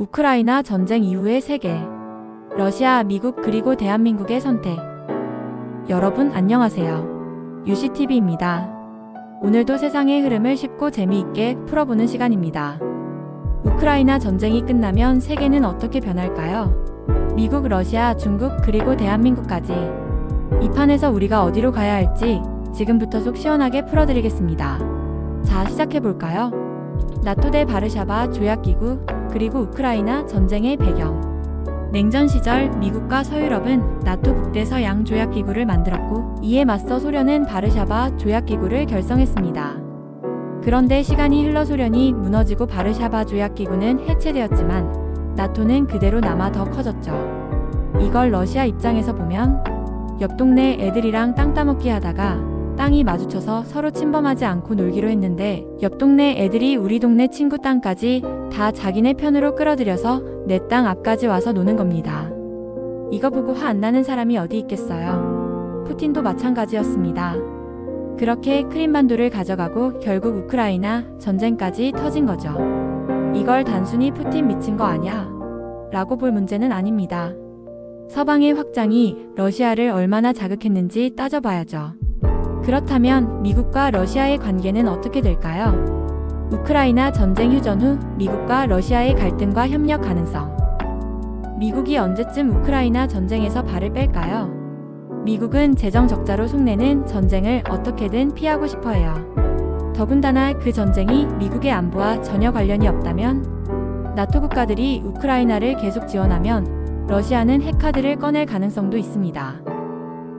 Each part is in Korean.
우크라이나 전쟁 이후의 세계. 러시아, 미국 그리고 대한민국의 선택. 여러분 안녕하세요. UCTV입니다. 오늘도 세상의 흐름을 쉽고 재미있게 풀어보는 시간입니다. 우크라이나 전쟁이 끝나면 세계는 어떻게 변할까요? 미국, 러시아, 중국 그리고 대한민국까지. 이 판에서 우리가 어디로 가야 할지 지금부터 속 시원하게 풀어드리겠습니다. 자, 시작해볼까요? 나토 대 바르샤바 조약기구 그리고 우크라이나 전쟁의 배경. 냉전 시절 미국과 서유럽은 나토 북대서양 조약기구를 만들었고, 이에 맞서 소련은 바르샤바 조약기구를 결성했습니다. 그런데 시간이 흘러 소련이 무너지고 바르샤바 조약기구는 해체되었지만 나토는 그대로 남아 더 커졌죠. 이걸 러시아 입장에서 보면 옆 동네 애들이랑 땅 따먹기 하다가 땅이 마주쳐서 서로 침범하지 않고 놀기로 했는데 옆 동네 애들이 우리 동네 친구 땅까지 다 자기네 편으로 끌어들여서 내 땅 앞까지 와서 노는 겁니다. 이거 보고 화 안 나는 사람이 어디 있겠어요. 푸틴도 마찬가지였습니다. 그렇게 크림반도를 가져가고 결국 우크라이나 전쟁까지 터진 거죠. 이걸 단순히 푸틴 미친 거 아냐? 라고 볼 문제는 아닙니다. 서방의 확장이 러시아를 얼마나 자극했는지 따져봐야죠. 그렇다면 미국과 러시아의 관계는 어떻게 될까요? 우크라이나 전쟁 휴전 후 미국과 러시아의 갈등과 협력 가능성. 미국이 언제쯤 우크라이나 전쟁에서 발을 뺄까요? 미국은 재정 적자로 속내는 전쟁을 어떻게든 피하고 싶어 해요. 더군다나 그 전쟁이 미국의 안보와 전혀 관련이 없다면, 나토 국가들이 우크라이나를 계속 지원하면 러시아는 핵카드를 꺼낼 가능성도 있습니다.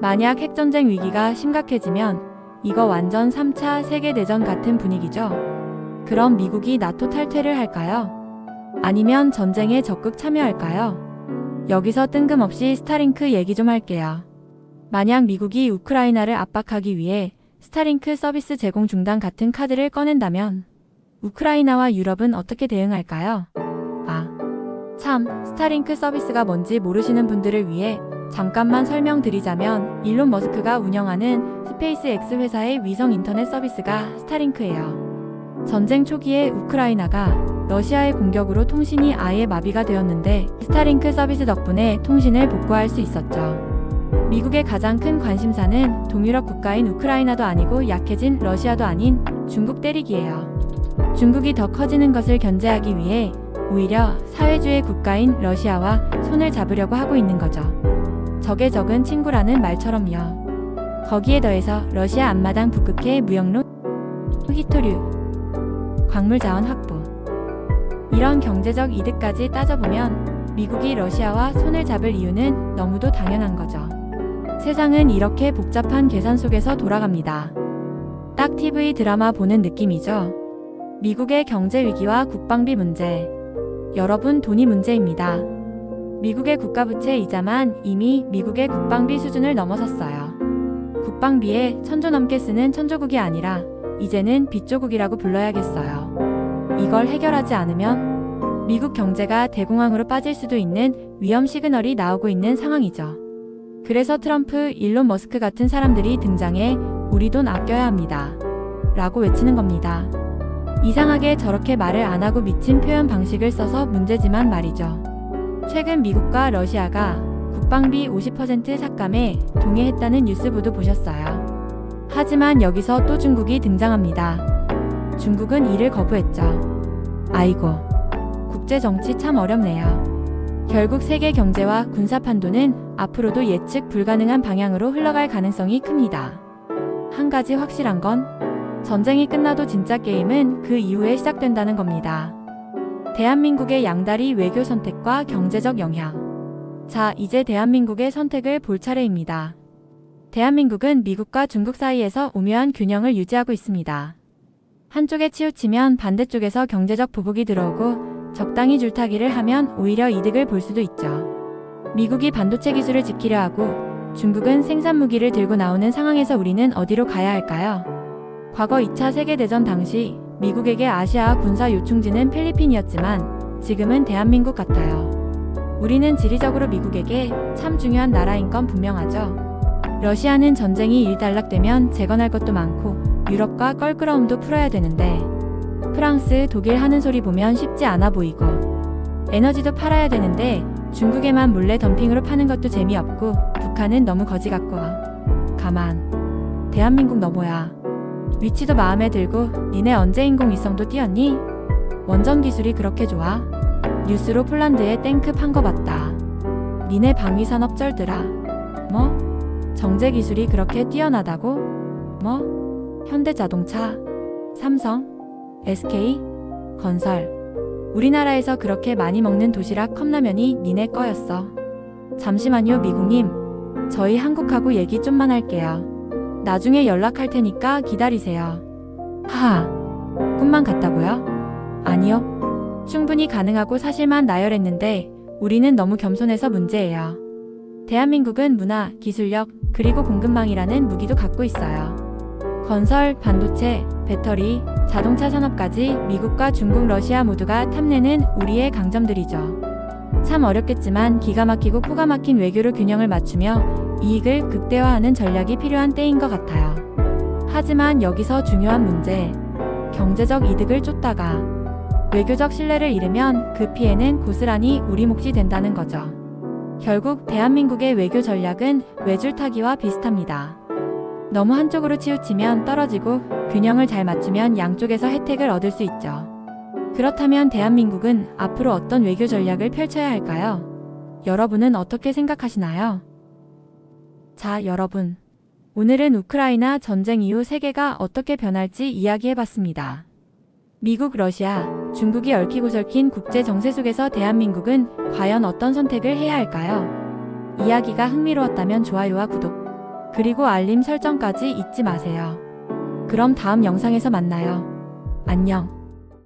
만약 핵전쟁 위기가 심각해지면 이거 완전 3차 세계대전 같은 분위기죠. 그럼 미국이 나토 탈퇴를 할까요? 아니면 전쟁에 적극 참여할까요? 여기서 뜬금없이 스타링크 얘기 좀 할게요. 만약 미국이 우크라이나를 압박하기 위해 스타링크 서비스 제공 중단 같은 카드를 꺼낸다면 우크라이나와 유럽은 어떻게 대응할까요? 스타링크 서비스가 뭔지 모르시는 분들을 위해 잠깐만 설명드리자면, 일론 머스크가 운영하는 스페이스X 회사의 위성 인터넷 서비스가 스타링크예요. 전쟁 초기에 우크라이나가 러시아의 공격으로 통신이 아예 마비가 되었는데 스타링크 서비스 덕분에 통신을 복구할 수 있었죠. 미국의 가장 큰 관심사는 동유럽 국가인 우크라이나도 아니고 약해진 러시아도 아닌 중국 때리기예요. 중국이 더 커지는 것을 견제하기 위해 오히려 사회주의 국가인 러시아와 손을 잡으려고 하고 있는 거죠. 적의 적은 친구라는 말처럼요. 거기에 더해서 러시아 앞마당 북극해 무역로, 히토류, 광물 자원 확보, 이런 경제적 이득까지 따져보면 미국이 러시아와 손을 잡을 이유는 너무도 당연한 거죠. 세상은 이렇게 복잡한 계산 속에서 돌아갑니다. 딱 TV 드라마 보는 느낌이죠. 미국의 경제 위기와 국방비 문제. 여러분, 돈이 문제입니다. 미국의 국가부채 이자만 이미 미국의 국방비 수준을 넘어섰어요. 국방비에 1,000조 넘게 쓰는 천조국이 아니라 이제는 빚조국이라고 불러야겠어요. 이걸 해결하지 않으면 미국 경제가 대공황으로 빠질 수도 있는 위험 시그널이 나오고 있는 상황이죠. 그래서 트럼프, 일론 머스크 같은 사람들이 등장해 우리 돈 아껴야 합니다. 라고 외치는 겁니다. 이상하게 저렇게 말을 안 하고 미친 표현 방식을 써서 문제지만 말이죠. 최근 미국과 러시아가 국방비 50% 삭감에 동의했다는 뉴스 보도 보셨어요. 하지만 여기서 또 중국이 등장합니다. 중국은 이를 거부했죠. 아이고, 국제 정치 참 어렵네요. 결국 세계 경제와 군사 판도는 앞으로도 예측 불가능한 방향으로 흘러갈 가능성이 큽니다. 한 가지 확실한 건 전쟁이 끝나도 진짜 게임은 그 이후에 시작된다는 겁니다. 대한민국의 양다리 외교 선택과 경제적 영향. 자, 이제 대한민국의 선택을 볼 차례입니다. 대한민국은 미국과 중국 사이에서 오묘한 균형을 유지하고 있습니다. 한쪽에 치우치면 반대쪽에서 경제적 보복이 들어오고, 적당히 줄타기를 하면 오히려 이득을 볼 수도 있죠. 미국이 반도체 기술을 지키려 하고 중국은 생산 무기를 들고 나오는 상황에서 우리는 어디로 가야 할까요? 과거 2차 세계대전 당시 미국에게 아시아 군사 요충지는 필리핀이었지만 지금은 대한민국 같아요. 우리는 지리적으로 미국에게 참 중요한 나라인 건 분명하죠. 러시아는 전쟁이 일단락되면 재건할 것도 많고 유럽과 껄끄러움도 풀어야 되는데 프랑스, 독일 하는 소리 보면 쉽지 않아 보이고 에너지도 팔아야 되는데 중국에만 몰래 덤핑으로 파는 것도 재미없고 북한은 너무 거지 같고. 가만. 대한민국 너 뭐야? 위치도 마음에 들고 니네 언제 인공위성도 띄웠니? 원전 기술이 그렇게 좋아? 뉴스로 폴란드에 탱크 판 거 봤다. 니네 방위산업 쩔더라. 뭐? 정제 기술이 그렇게 뛰어나다고? 뭐? 현대자동차, 삼성, SK, 건설. 우리나라에서 그렇게 많이 먹는 도시락 컵라면이 니네 거였어. 잠시만요, 미국님. 저희 한국하고 얘기 좀만 할게요. 나중에 연락할 테니까 기다리세요. 하하. 꿈만 같다고요? 아니요. 충분히 가능하고 사실만 나열했는데 우리는 너무 겸손해서 문제예요. 대한민국은 문화, 기술력, 그리고 공급망이라는 무기도 갖고 있어요. 건설, 반도체, 배터리, 자동차 산업까지 미국과 중국, 러시아 모두가 탐내는 우리의 강점들이죠. 참 어렵겠지만 기가 막히고 코가 막힌 외교로 균형을 맞추며 이익을 극대화하는 전략이 필요한 때인 것 같아요. 하지만 여기서 중요한 문제, 경제적 이득을 쫓다가 외교적 신뢰를 잃으면 그 피해는 고스란히 우리 몫이 된다는 거죠. 결국 대한민국의 외교 전략은 외줄타기와 비슷합니다. 너무 한쪽으로 치우치면 떨어지고 균형을 잘 맞추면 양쪽에서 혜택을 얻을 수 있죠. 그렇다면 대한민국은 앞으로 어떤 외교 전략을 펼쳐야 할까요? 여러분은 어떻게 생각하시나요? 자, 여러분. 오늘은 우크라이나 전쟁 이후 세계가 어떻게 변할지 이야기해봤습니다. 미국, 러시아, 중국이 얽히고 설킨 국제 정세 속에서 대한민국은 과연 어떤 선택을 해야 할까요? 이야기가 흥미로웠다면 좋아요와 구독, 그리고 알림 설정까지 잊지 마세요. 그럼 다음 영상에서 만나요. 안녕.